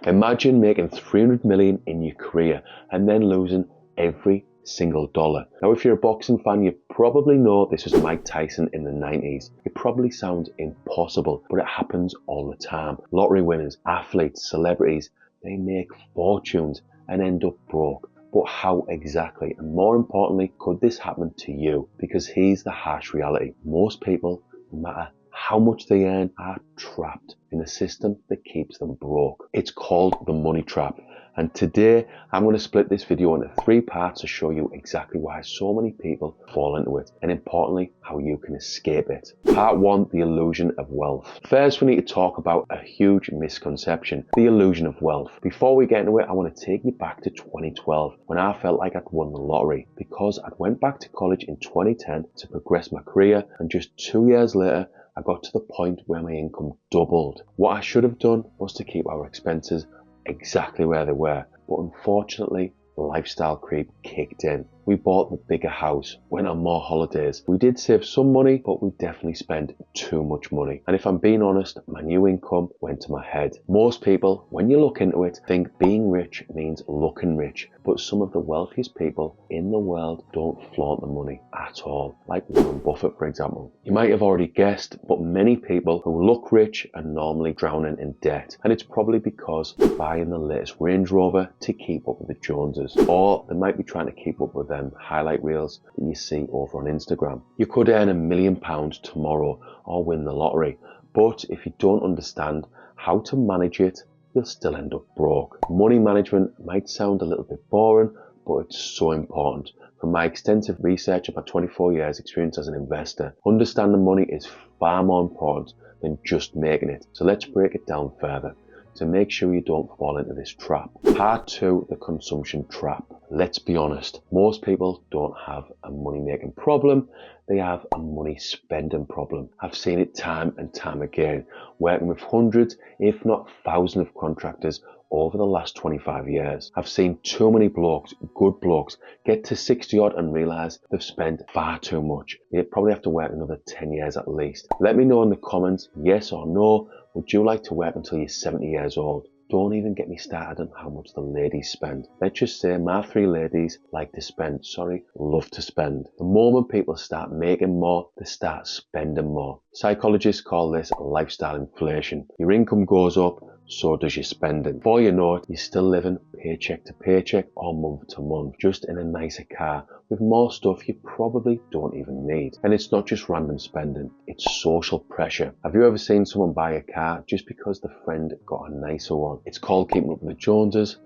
Imagine making 300 million in your career and then losing every single dollar. Now, if you're a boxing fan, you probably know this was Mike Tyson in the 90s. It probably sounds impossible, but it happens all the time. Lottery winners, athletes, celebrities, they make fortunes and end up broke. But how exactly? And more importantly, could this happen to you? Because here's the harsh reality. Most people, no matter how much they earn, are trapped in a system that keeps them broke. It's called the money trap. And today I'm going to split this video into 3 parts to show you exactly why so many people fall into it, and importantly, how you can escape it. Part 1, the illusion of wealth. First, we need to talk about a huge misconception, the illusion of wealth. Before we get into it, I want to take you back to 2012 when I felt like I'd won the lottery, because I'd went back to college in 2010 to progress my career, and just 2 years later, I got to the point where my income doubled. What I should have done was to keep our expenses exactly where they were, but unfortunately, lifestyle creep kicked in. We bought the bigger house, went on more holidays. We did save some money, but we definitely spent too much money. And if I'm being honest, my new income went to my head. Most people, when you look into it, think being rich means looking rich. But some of the wealthiest people in the world don't flaunt the money at all. Like Warren Buffett, for example. You might have already guessed, but many people who look rich are normally drowning in debt. And it's probably because they're buying the latest Range Rover to keep up with the Joneses. Or they might be trying to keep up with them highlight reels that you see over on Instagram. You could earn £1 million tomorrow or win the lottery, but if you don't understand how to manage it, you'll still end up broke. Money management might sound a little bit boring, but it's so important. From my extensive research of my 24 years experience as an investor, understanding money is far more important than just making it. So let's break it down further to make sure you don't fall into this trap. Part 2, the consumption trap. Let's be honest, most people don't have a money making problem, they have a money spending problem. I've seen it time and time again, working with hundreds, if not thousands of contractors over the last 25 years. I've seen too many blokes, good blokes, get to 60 odd and realise they've spent far too much. They probably have to work another 10 years at least. Let me know in the comments, yes or no, would you like to work until you're 70 years old? Don't even get me started on how much the ladies spend. Let's just say my 3 ladies love to spend. The moment people start making more, they start spending more. Psychologists call this lifestyle inflation. Your income goes up, so does your spending. Before you know it, you're still living paycheck to paycheck or month to month, just in a nicer car with more stuff you probably don't even need. And it's not just random spending, it's social pressure. Have you ever seen someone buy a car just because the friend got a nicer one? It's called keeping up with the Joneses,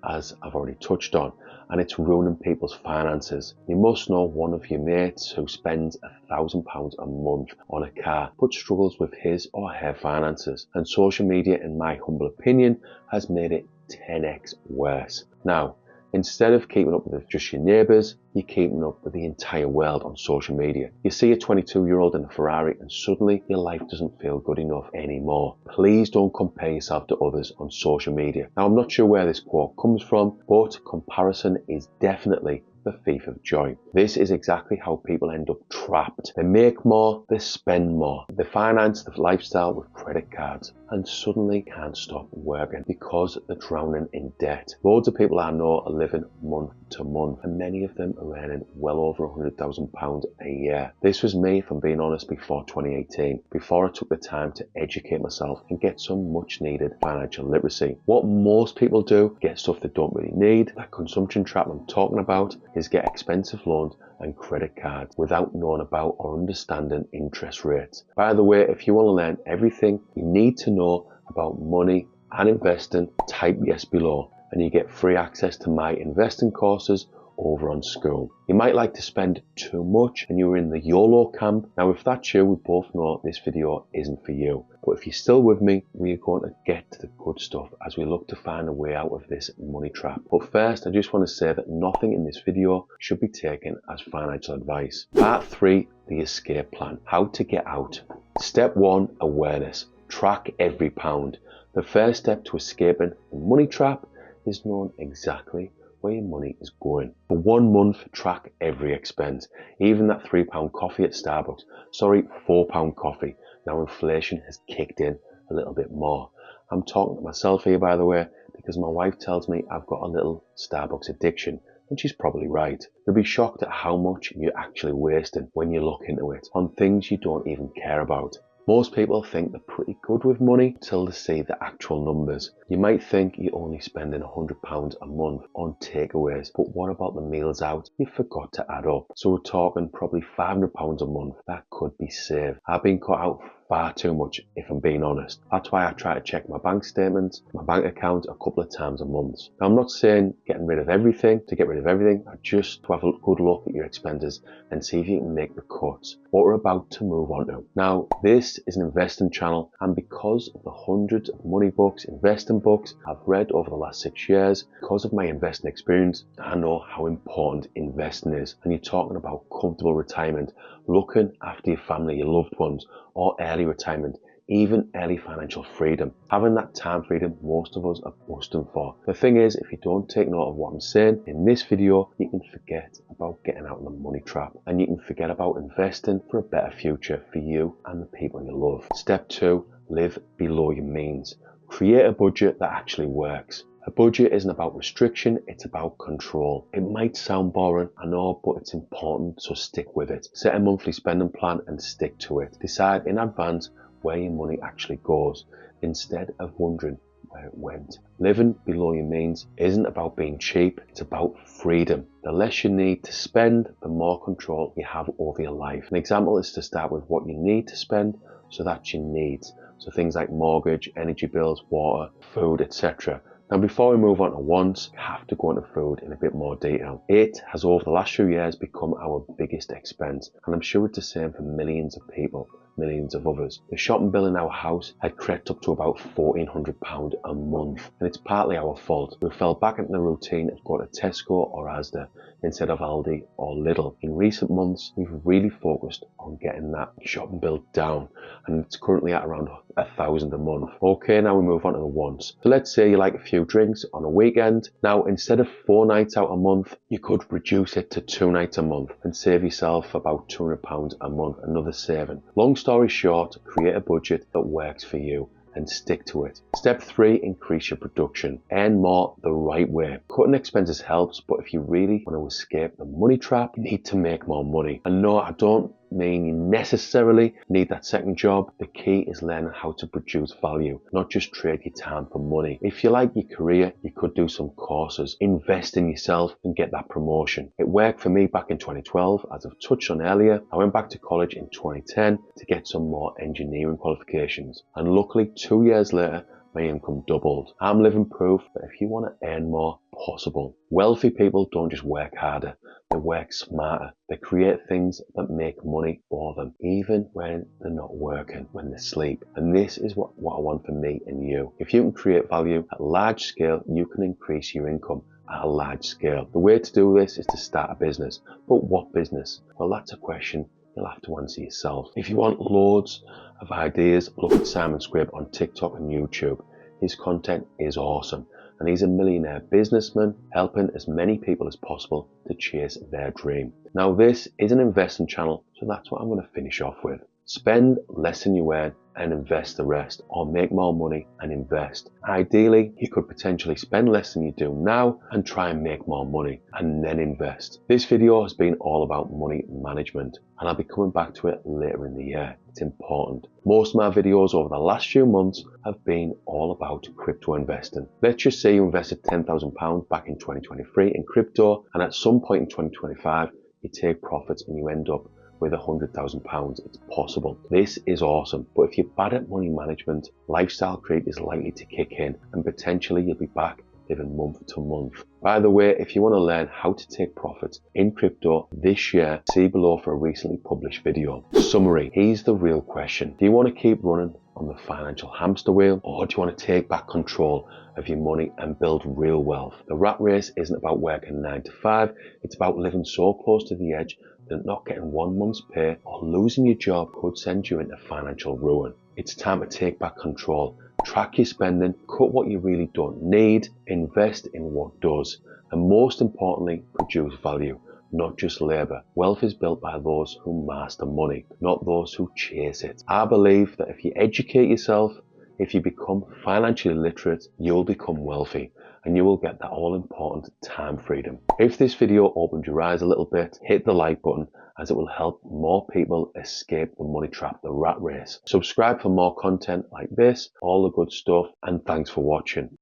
as I've already touched on, and it's ruining people's finances. You must know one of your mates who spends £1,000 a month on a car but struggles with his or her finances, and social media, in my humble opinion, has made it 10x worse. Now, instead of keeping up with just your neighbours, you're keeping up with the entire world on social media. You see a 22-year-old in a Ferrari and suddenly your life doesn't feel good enough anymore. Please don't compare yourself to others on social media. Now, I'm not sure where this quote comes from, but comparison is definitely the thief of joy. This is exactly how people end up trapped. They make more, they spend more. They finance the lifestyle with credit cards and suddenly can't stop working because they're drowning in debt. Loads of people I know are living month to month, and many of them are earning well over £100,000 a year. This was me, if I'm being honest, before 2018, before I took the time to educate myself and get some much needed financial literacy. What most people do, get stuff they don't really need. That consumption trap I'm talking about is get expensive loans and credit cards without knowing about or understanding interest rates. By the way, if you want to learn everything you need to know about money and investing, type yes below and you get free access to my investing courses over on School. You might like to spend too much and you're in the YOLO camp. Now, if that's you, we both know this video isn't for you. But if you're still with me, we are going to get to the good stuff as we look to find a way out of this money trap. But first, I just want to say that nothing in this video should be taken as financial advice. Part 3, the escape plan. How to get out. Step 1, awareness. Track every pound. The first step to escaping the money trap is knowing exactly where your money is going. For 1 month, track every expense, even that £3 coffee at Starbucks. £4 coffee. Now inflation has kicked in a little bit more. I'm talking to myself here, by the way, because my wife tells me I've got a little Starbucks addiction, and she's probably right. You'll be shocked at how much you're actually wasting when you look into it on things you don't even care about. Most people think they're pretty good with money until they see the actual numbers. You might think you're only spending £100 a month on takeaways, but what about the meals out you forgot to add up? So we're talking probably £500 a month that could be saved. I've been cut out far too much, if I'm being honest. That's why I try to check my bank statements, my bank account a couple of times a month. Now, I'm not saying getting rid of everything to get rid of everything, just to have a good look at your expenses and see if you can make the cuts. What we're about to move on to. Now, this is an investing channel, and because of the hundreds of money books, investing books I've read over the last 6 years, because of my investing experience, I know how important investing is. And you're talking about comfortable retirement, looking after your family, your loved ones, or early retirement, even early financial freedom. Having that time freedom most of us are busting for. The thing is, if you don't take note of what I'm saying in this video, you can forget about getting out of the money trap, and you can forget about investing for a better future for you and the people you love. Step 2, live below your means. Create a budget that actually works. A budget isn't about restriction, it's about control. It might sound boring, I know, but it's important, so stick with it. Set a monthly spending plan and stick to it. Decide in advance where your money actually goes, instead of wondering where it went. Living below your means isn't about being cheap, it's about freedom. The less you need to spend, the more control you have over your life. An example is to start with what you need to spend, so that's your needs. So things like mortgage, energy bills, water, food, etc. Now, before we move on to wants, we have to go into food in a bit more detail. It has over the last few years become our biggest expense, and I'm sure it's the same for millions of people, millions of others. The shopping bill in our house had crept up to about £1,400 a month, and it's partly our fault. We fell back into the routine of going to Tesco or Asda instead of Aldi or Lidl. In recent months, we've really focused on getting that shopping bill down, and it's currently at around £1,000 a month. Okay, now we move on to the wants. So let's say you like a few drinks on a weekend. Now, instead of 4 nights out a month, you could reduce it to 2 nights a month and save yourself about £200 a month, another saving. Long story short, create a budget that works for you and stick to it. Step 3, increase your production. Earn more the right way. Cutting expenses helps, but if you really want to escape the money trap, you need to make more money. And no, I don't mean you necessarily need that second job. The key is learning how to produce value, not just trade your time for money. If you like your career, you could do some courses, invest in yourself and get that promotion. It worked for me back in 2012, as I've touched on earlier. I went back to college in 2010 to get some more engineering qualifications, and luckily 2 years later my income doubled. I'm living proof that if you want to earn more, possible. Wealthy people don't just work harder, they work smarter. They create things that make money for them, even when they're not working, when they sleep. And this is what I want for me and you. If you can create value at large scale, you can increase your income at a large scale. The way to do this is to start a business. But what business? Well, that's a question you'll have to answer yourself. If you want loads of ideas, look at Simon Squibb on TikTok and YouTube. His content is awesome, and he's a millionaire businessman helping as many people as possible to chase their dream. Now, this is an investing channel, so that's what I'm going to finish off with. Spend less than you earn and invest the rest, or make more money and invest. Ideally, you could potentially spend less than you do now and try and make more money and then invest. This video has been all about money management, and I'll be coming back to it later in the year. It's important. Most of my videos over the last few months have been all about crypto investing. Let's just say you invested £10,000 back in 2023 in crypto, and at some point in 2025, you take profits and you end up with £100,000. It's possible. This is awesome. But if you're bad at money management, lifestyle creep is likely to kick in, and potentially you'll be back living month to month. By the way, if you want to learn how to take profits in crypto this year, see below for a recently published video. Summary. Here's the real question. Do you want to keep running on the financial hamster wheel, or do you want to take back control of your money and build real wealth? The rat race isn't about working 9 to 5. It's about living so close to the edge that not getting 1 month's pay or losing your job could send you into financial ruin. It's time to take back control. Track your spending, cut what you really don't need, invest in what does, and most importantly, produce value, not just labour. Wealth is built by those who master money, not those who chase it. I believe that if you educate yourself, if you become financially literate, you'll become wealthy and you will get that all important time freedom. If this video opened your eyes a little bit, hit the like button as it will help more people escape the money trap, the rat race. Subscribe for more content like this, all the good stuff, and thanks for watching.